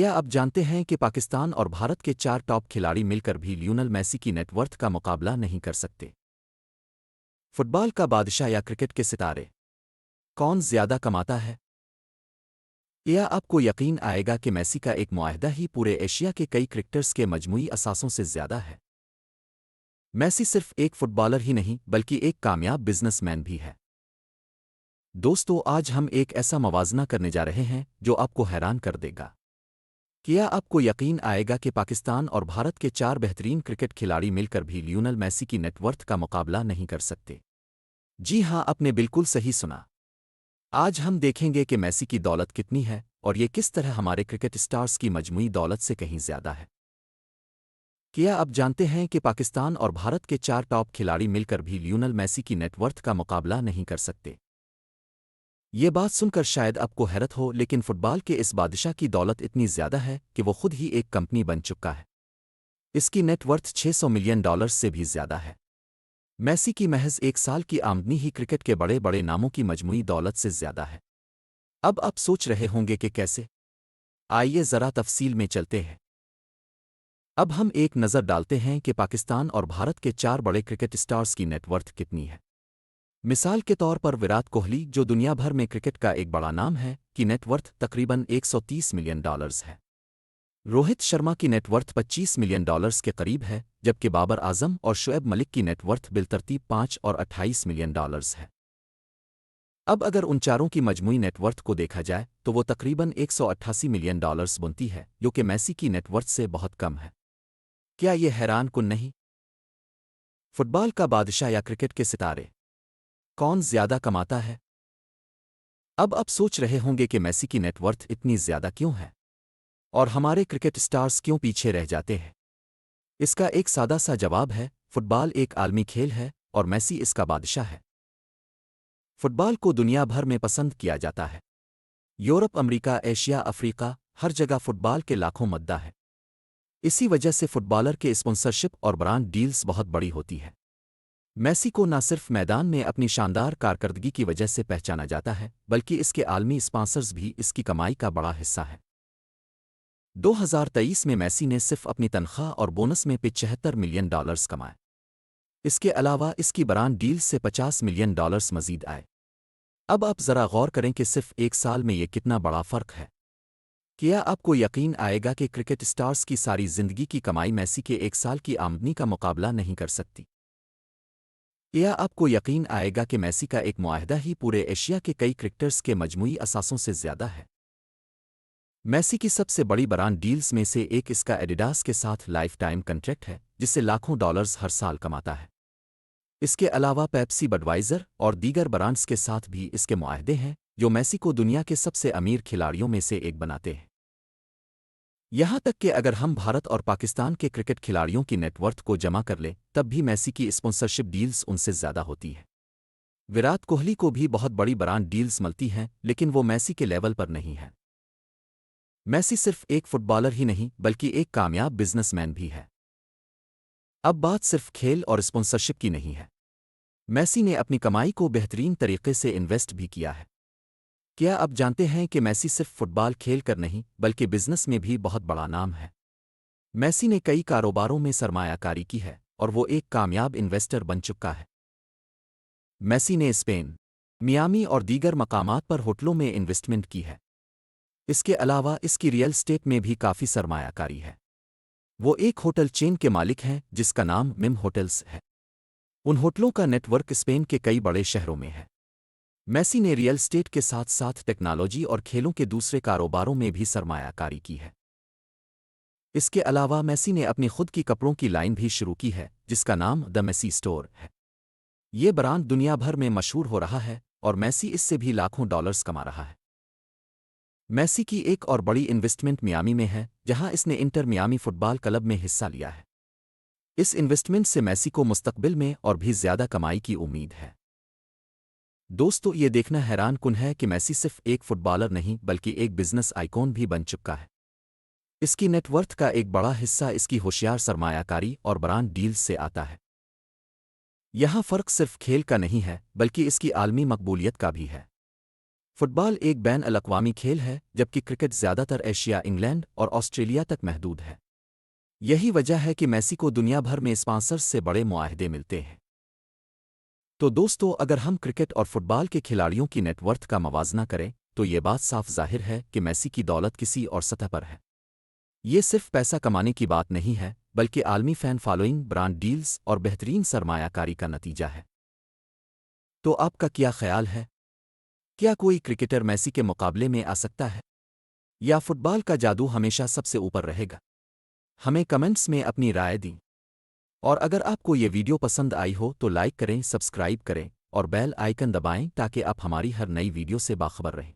کیا آپ جانتے ہیں کہ پاکستان اور بھارت کے 4 ٹاپ کھلاڑی مل کر بھی لیونل میسی کی نیٹ ورتھ کا مقابلہ نہیں کر سکتے؟ فٹ بال کا بادشاہ یا کرکٹ کے ستارے کون زیادہ کماتا ہے؟ کیا آپ کو یقین آئے گا کہ میسی کا ایک معاہدہ ہی پورے ایشیا کے کئی کرکٹرز کے مجموعی اثاثوں سے زیادہ ہے؟ میسی صرف ایک فٹ بالر ہی نہیں بلکہ ایک کامیاب بزنس مین بھی ہے۔ دوستو، آج ہم ایک ایسا موازنہ کرنے جا رہے ہیں جو آپ کو حیران کر دے گا۔ کیا آپ کو یقین آئے گا کہ پاکستان اور بھارت کے 4 بہترین کرکٹ کھلاڑی مل کر بھی لیونل میسی کی نیٹ ورتھ کا مقابلہ نہیں کر سکتے؟ جی ہاں، آپ نے بالکل صحیح سنا۔ آج ہم دیکھیں گے کہ میسی کی دولت کتنی ہے اور یہ کس طرح ہمارے کرکٹ اسٹارز کی مجموعی دولت سے کہیں زیادہ ہے۔ کیا آپ جانتے ہیں کہ پاکستان اور بھارت کے 4 ٹاپ کھلاڑی مل کر بھی لیونل میسی کی نیٹ ورتھ کا مقابلہ نہیں کر سکتے؟ یہ بات سن کر شاید آپ کو حیرت ہو، لیکن فٹ بال کے اس بادشاہ کی دولت اتنی زیادہ ہے کہ وہ خود ہی ایک کمپنی بن چکا ہے۔ اس کی نیٹ ورتھ $600 ملین سے بھی زیادہ ہے۔ میسی کی محض ایک سال کی آمدنی ہی کرکٹ کے بڑے بڑے ناموں کی مجموعی دولت سے زیادہ ہے۔ اب آپ سوچ رہے ہوں گے کہ کیسے؟ آئیے ذرا تفصیل میں چلتے ہیں۔ اب ہم ایک نظر ڈالتے ہیں کہ پاکستان اور بھارت کے 4 بڑے کرکٹ اسٹارز کی نیٹ ورتھ کتنی ہے۔ مثال کے طور پر وراٹ کوہلی، جو دنیا بھر میں کرکٹ کا ایک بڑا نام ہے، کی نیٹ ورتھ تقریباً $130 ملین ہے۔ روہت شرما کی نیٹ ورتھ $25 ملین کے قریب ہے، جبکہ بابر اعظم اور شعیب ملک کی نیٹ ورتھ بالترتیب 5 اور $28 ملین ہے۔ اب اگر ان چاروں کی مجموعی نیٹ ورتھ کو دیکھا جائے تو وہ تقریباً $188 ملین بنتی ہے، جو کہ میسی کی نیٹ ورتھ سے بہت کم ہے۔ کیا یہ حیران کن نہیں؟ فٹ بال کا بادشاہ یا کرکٹ کے ستارے کون زیادہ کماتا ہے؟ اب آپ سوچ رہے ہوں گے کہ میسی کی نیٹ ورتھ اتنی زیادہ کیوں ہے اور ہمارے کرکٹ اسٹارز کیوں پیچھے رہ جاتے ہیں؟ اس کا ایک سادہ سا جواب ہے: فٹ بال ایک عالمی کھیل ہے اور میسی اس کا بادشاہ ہے۔ فٹ بال کو دنیا بھر میں پسند کیا جاتا ہے۔ یورپ، امریکہ، ایشیا، افریقہ، ہر جگہ فٹ بال کے لاکھوں مداح ہے۔ اسی وجہ سے فٹ بالر کے اسپانسرشپ اور برانڈ ڈیلز بہت بڑی ہوتی ہے۔ میسی کو نہ صرف میدان میں اپنی شاندار کارکردگی کی وجہ سے پہچانا جاتا ہے، بلکہ اس کے عالمی اسپانسرز بھی اس کی کمائی کا بڑا حصہ ہیں۔ 2023 میں میسی نے صرف اپنی تنخواہ اور بونس میں $75 ملین کمائے۔ اس کے علاوہ اس کی برانڈ ڈیلز سے $50 ملین مزید آئے۔ اب آپ ذرا غور کریں کہ صرف ایک سال میں یہ کتنا بڑا فرق ہے۔ کیا آپ کو یقین آئے گا کہ کرکٹ اسٹارز کی ساری زندگی کی کمائی میسی کے ایک سال کی آمدنی کا مقابلہ نہیں کر سکتی؟ کیا آپ کو یقین آئے گا کہ میسی کا ایک معاہدہ ہی پورے ایشیا کے کئی کرکٹرز کے مجموعی اثاثوں سے زیادہ ہے؟ میسی کی سب سے بڑی برانڈ ڈیلز میں سے ایک اس کا ایڈیڈاس کے ساتھ لائف ٹائم کنٹریکٹ ہے، جس سے لاکھوں ڈالرز ہر سال کماتا ہے۔ اس کے علاوہ پیپسی، بڈوائزر اور دیگر برانڈز کے ساتھ بھی اس کے معاہدے ہیں، جو میسی کو دنیا کے سب سے امیر کھلاڑیوں میں سے ایک بناتے ہیں۔ یہاں تک کہ اگر ہم بھارت اور پاکستان کے کرکٹ کھلاڑیوں کی نیٹ ورتھ کو جمع کر لیں، تب بھی میسی کی اسپانسرشپ ڈیلز ان سے زیادہ ہوتی ہے۔ وراٹ کوہلی کو بھی بہت بڑی برانڈ ڈیلز ملتی ہیں، لیکن وہ میسی کے لیول پر نہیں ہے۔ میسی صرف ایک فٹ بالر ہی نہیں بلکہ ایک کامیاب بزنس مین بھی ہے۔ اب بات صرف کھیل اور اسپانسرشپ کی نہیں ہے۔ میسی نے اپنی کمائی کو بہترین طریقے سے انویسٹ بھی کیا ہے۔ کیا آپ جانتے ہیں کہ میسی صرف فٹ بال کھیل کر نہیں بلکہ بزنس میں بھی بہت بڑا نام ہے؟ میسی نے کئی کاروباروں میں سرمایہ کاری کی ہے اور وہ ایک کامیاب انویسٹر بن چکا ہے۔ میسی نے اسپین، میامی اور دیگر مقامات پر ہوٹلوں میں انویسٹمنٹ کی ہے۔ اس کے علاوہ اس کی ریئل اسٹیٹ میں بھی کافی سرمایہ کاری ہے۔ وہ ایک ہوٹل چین کے مالک ہیں جس کا نام مم ہوٹلز ہے۔ ان ہوٹلوں کا نیٹ ورک اسپین کے کئی بڑے شہروں میں ہے۔ میسی نے ریئل اسٹیٹ کے ساتھ ساتھ ٹیکنالوجی اور کھیلوں کے دوسرے کاروباروں میں بھی سرمایہ کاری کی ہے۔ اس کے علاوہ میسی نے اپنی خود کی کپڑوں کی لائن بھی شروع کی ہے، جس کا نام دی میسی اسٹور ہے۔ یہ برانڈ دنیا بھر میں مشہور ہو رہا ہے اور میسی اس سے بھی لاکھوں ڈالرز کما رہا ہے۔ میسی کی ایک اور بڑی انویسٹمنٹ میامی میں ہے، جہاں اس نے انٹر میامی فٹ بال کلب میں حصہ لیا ہے۔ اس انویسٹمنٹ سے میسی کو مستقبل میں اور بھی زیادہ کمائی کی امید ہے۔ دوستو، یہ دیکھنا حیران کن ہے کہ میسی صرف ایک فٹ بالر نہیں بلکہ ایک بزنس آئیکن بھی بن چکا ہے۔ اس کی نیٹ ورتھ کا ایک بڑا حصہ اس کی ہوشیار سرمایہ کاری اور برانڈ ڈیلز سے آتا ہے۔ یہاں فرق صرف کھیل کا نہیں ہے بلکہ اس کی عالمی مقبولیت کا بھی ہے۔ فٹ بال ایک بین الاقوامی کھیل ہے جبکہ کرکٹ زیادہ تر ایشیا، انگلینڈ اور آسٹریلیا تک محدود ہے۔ یہی وجہ ہے کہ میسی کو دنیا بھر میں اسپانسرز سے بڑے معاہدے ملتے ہیں۔ تو دوستو، اگر ہم کرکٹ اور فٹ بال کے کھلاڑیوں کی نیٹ ورتھ کا موازنہ کریں تو یہ بات صاف ظاہر ہے کہ میسی کی دولت کسی اور سطح پر ہے۔ یہ صرف پیسہ کمانے کی بات نہیں ہے، بلکہ عالمی فین فالوئنگ، برانڈ ڈیلز اور بہترین سرمایہ کاری کا نتیجہ ہے۔ تو آپ کا کیا خیال ہے؟ کیا کوئی کرکٹر میسی کے مقابلے میں آ سکتا ہے؟ یا فٹ بال کا جادو ہمیشہ سب سے اوپر رہے گا؟ ہمیں کمنٹس میں اپنی رائے دیں۔ اور اگر آپ کو یہ ویڈیو پسند آئی ہو تو لائک کریں، سبسکرائب کریں اور بیل آئیکن دبائیں تاکہ آپ ہماری ہر نئی ویڈیو سے باخبر رہیں۔